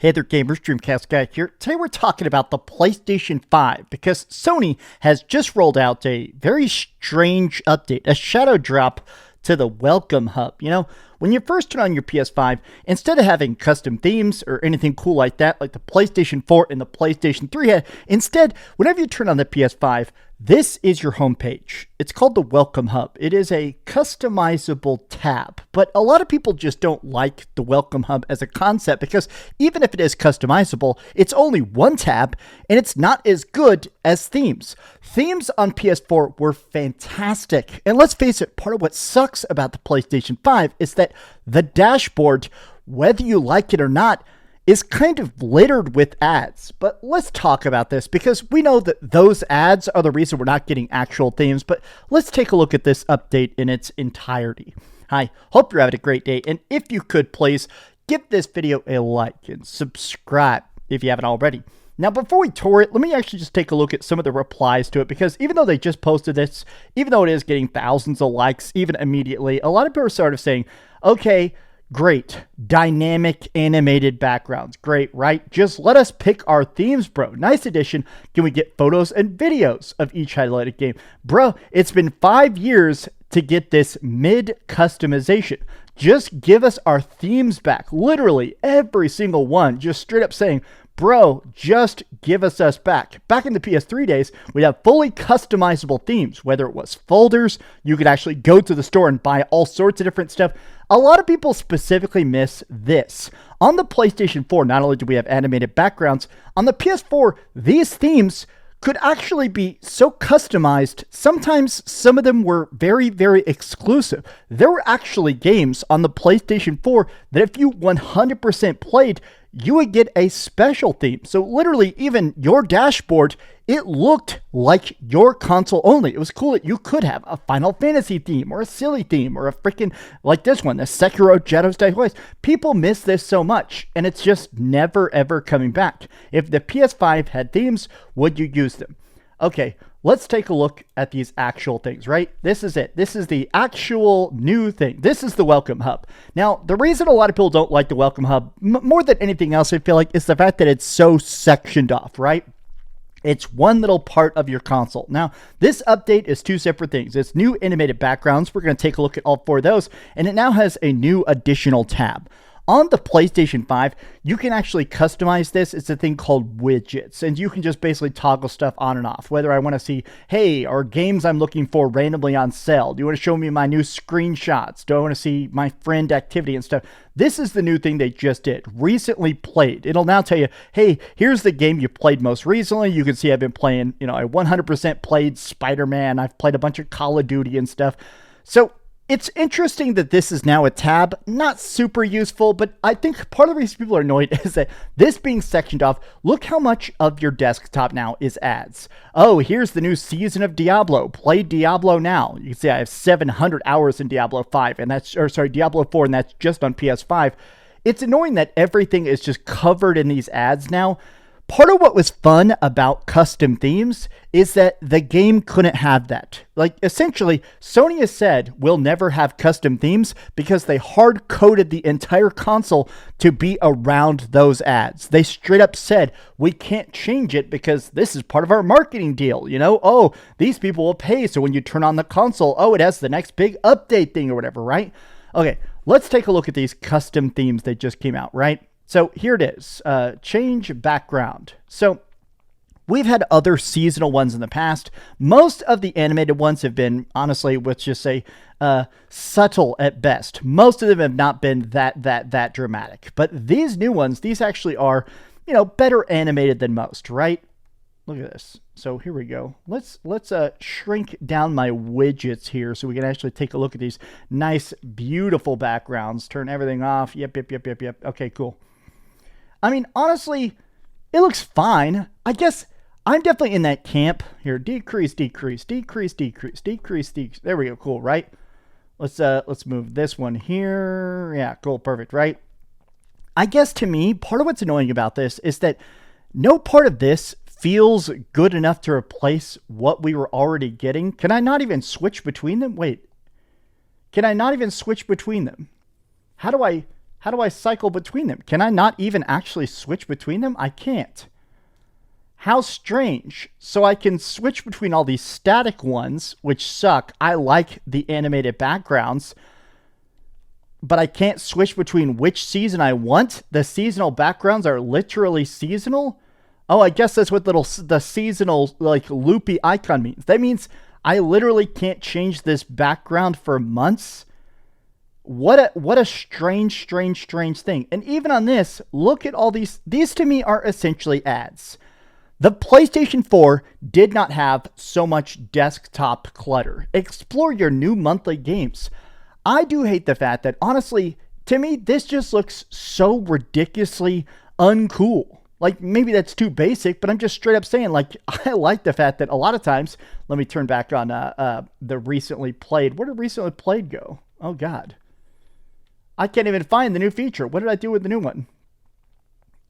Hey there gamers, DreamcastGuy here. Today we're talking about the PlayStation 5 because Sony has just rolled out a very strange update, a shadow drop to the Welcome Hub. You know, when you first turn on your PS5, instead of having custom themes or anything cool like that, like the PlayStation 4 and the PlayStation 3 had, instead, whenever you turn on the PS5, this is your homepage. It's called the Welcome Hub. It is a customizable tab, but a lot of people just don't like the Welcome Hub as a concept because even if it is customizable, it's only one tab and it's not as good as themes. Themes on PS4 were fantastic. And let's face it, part of what sucks about the PlayStation 5 is that the dashboard, whether you like it or not, is kind of littered with ads. But let's talk about this because we know that those ads are the reason we're not getting actual themes. But let's take a look at this update in its entirety. Hi, hope you're having a great day. And if you could, please give this video a like and subscribe if you haven't already. Now, before we tour it, let me actually just take a look at some of the replies to it, because even though they just posted this, even though it is getting thousands of likes, even immediately, a lot of people are sort of saying, okay, great, dynamic animated backgrounds, great, right? Just let us pick our themes, bro. Nice addition. Can we get photos and videos of each highlighted game? Bro, it's been 5 years to get this mid customization. Just give us our themes back. Literally every single one, just straight up saying, bro, just give us back. Back in the PS3 days, we'd have fully customizable themes, whether it was folders, you could actually go to the store and buy all sorts of different stuff. A lot of people specifically miss this. On the PlayStation 4, not only do we have animated backgrounds, on the PS4, these themes could actually be so customized. Sometimes some of them were very, very exclusive. There were actually games on the PlayStation 4 that if you 100% played, you would get a special theme. So literally even your dashboard, it looked like your console only. It was cool that you could have a Final Fantasy theme or a silly theme or a freaking, like this one, the Sekiro Shadows Die Twice. People miss this so much and it's just never ever coming back. If the PS5 had themes, would you use them? Okay, let's take a look at these actual things, right? This is it. This is the actual new thing. This is the Welcome Hub. Now, the reason a lot of people don't like the Welcome Hub, more than anything else, I feel like, is the fact that it's so sectioned off, right? It's one little part of your console. Now, this update is two separate things. It's new animated backgrounds. We're going to take a look at all four of those, and it now has a new additional tab. On the PlayStation 5, you can actually customize this. It's a thing called widgets, and you can just basically toggle stuff on and off. Whether I want to see, hey, are games I'm looking for randomly on sale? Do you want to show me my new screenshots? Do I want to see my friend activity and stuff? This is the new thing they just did. Recently played. It'll now tell you, hey, here's the game you played most recently. You can see I've been playing, I 100% played Spider-Man. I've played a bunch of Call of Duty and stuff. So it's interesting that this is now a tab. Not super useful, but I think part of the reason people are annoyed is that this being sectioned off, look how much of your desktop now is ads. Oh, here's the new season of Diablo. Play Diablo now. You can see I have 700 hours in Diablo 5, and Diablo 4, and that's just on PS5. It's annoying that everything is just covered in these ads now. Part of what was fun about custom themes is that the game couldn't have that. Like, essentially, Sony has said we'll never have custom themes because they hard-coded the entire console to be around those ads. They straight up said, we can't change it because this is part of our marketing deal, Oh, these people will pay, so when you turn on the console, oh, it has the next big update thing or whatever, right? Okay, let's take a look at these custom themes that just came out, right? So here it is, change background. So we've had other seasonal ones in the past. Most of the animated ones have been, honestly, let's just say, subtle at best. Most of them have not been that dramatic. But these new ones, these actually are, better animated than most, right? Look at this. So here we go. Let's shrink down my widgets here so we can actually take a look at these nice, beautiful backgrounds. Turn everything off. Yep. Okay, cool. I mean, honestly, it looks fine. I guess I'm definitely in that camp. Here, decrease. There we go. Cool, right? Let's move this one here. Yeah, cool, perfect, right? I guess to me, part of what's annoying about this is that no part of this feels good enough to replace what we were already getting. Can I not even switch between them? Wait. Can I not even switch between them? How do I How do I cycle between them? Can I not even actually switch between them? I can't. How strange. So I can switch between all these static ones, which suck. I like the animated backgrounds, but I can't switch between which season I want. The seasonal backgrounds are literally seasonal. Oh, I guess that's what the seasonal like loopy icon means. That means I literally can't change this background for months. What a strange thing. And even on this, look at all these. These to me are essentially ads. The PlayStation 4 did not have so much desktop clutter. Explore your new monthly games. I do hate the fact that, honestly, to me, this just looks so ridiculously uncool. Like, maybe that's too basic, but I'm just straight up saying, like, I like the fact that a lot of times, let me turn back on the recently played. Where did recently played go? Oh, God. I can't even find the new feature. What did I do with the new one?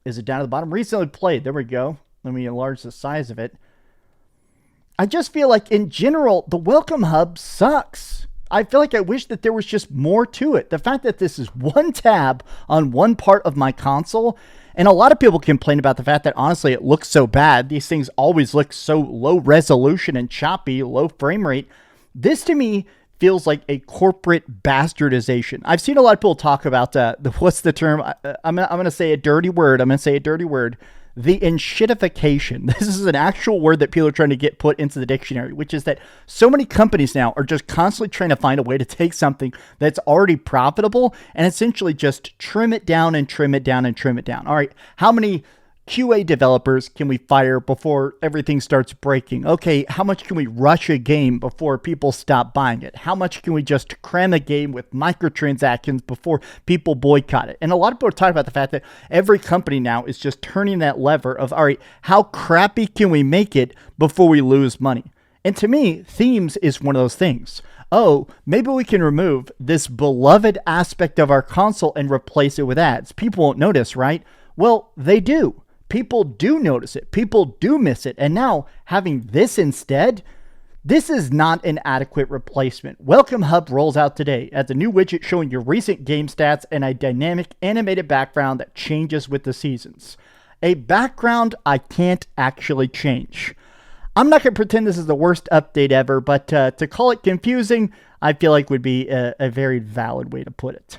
Is it down at the bottom? Recently played. There we go. Let me enlarge the size of it. I just feel like, in general, the Welcome Hub sucks. I feel like I wish that there was just more to it. The fact that this is one tab on one part of my console, and a lot of people complain about the fact that, honestly, it looks so bad. These things always look so low resolution and choppy, low frame rate. This, to me, feels like a corporate bastardization. I've seen a lot of people talk about, what's the term? I'm going to say a dirty word. The enshittification. This is an actual word that people are trying to get put into the dictionary, which is that so many companies now are just constantly trying to find a way to take something that's already profitable and essentially just trim it down and trim it down and trim it down. All right, how many QA developers can we fire before everything starts breaking? Okay, how much can we rush a game before people stop buying it? How much can we just cram a game with microtransactions before people boycott it? And a lot of people are talking about the fact that every company now is just turning that lever of, all right, how crappy can we make it before we lose money? And to me, themes is one of those things. Oh, maybe we can remove this beloved aspect of our console and replace it with ads. People won't notice, right? Well, they do. People do notice it. People do miss it. And now having this instead, this is not an adequate replacement. Welcome Hub rolls out today as a new widget showing your recent game stats and a dynamic animated background that changes with the seasons. A background I can't actually change. I'm not going to pretend this is the worst update ever, but to call it confusing, I feel like would be a very valid way to put it.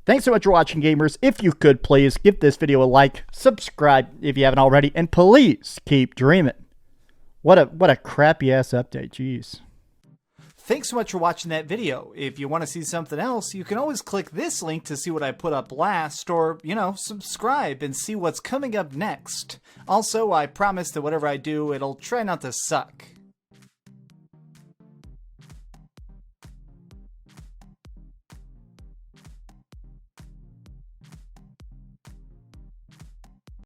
Thanks so much for watching, gamers. If you could, please give this video a like, subscribe if you haven't already, and please keep dreaming. What a crappy-ass update, jeez. Thanks so much for watching that video. If you want to see something else, you can always click this link to see what I put up last, or, subscribe and see what's coming up next. Also, I promise that whatever I do, it'll try not to suck.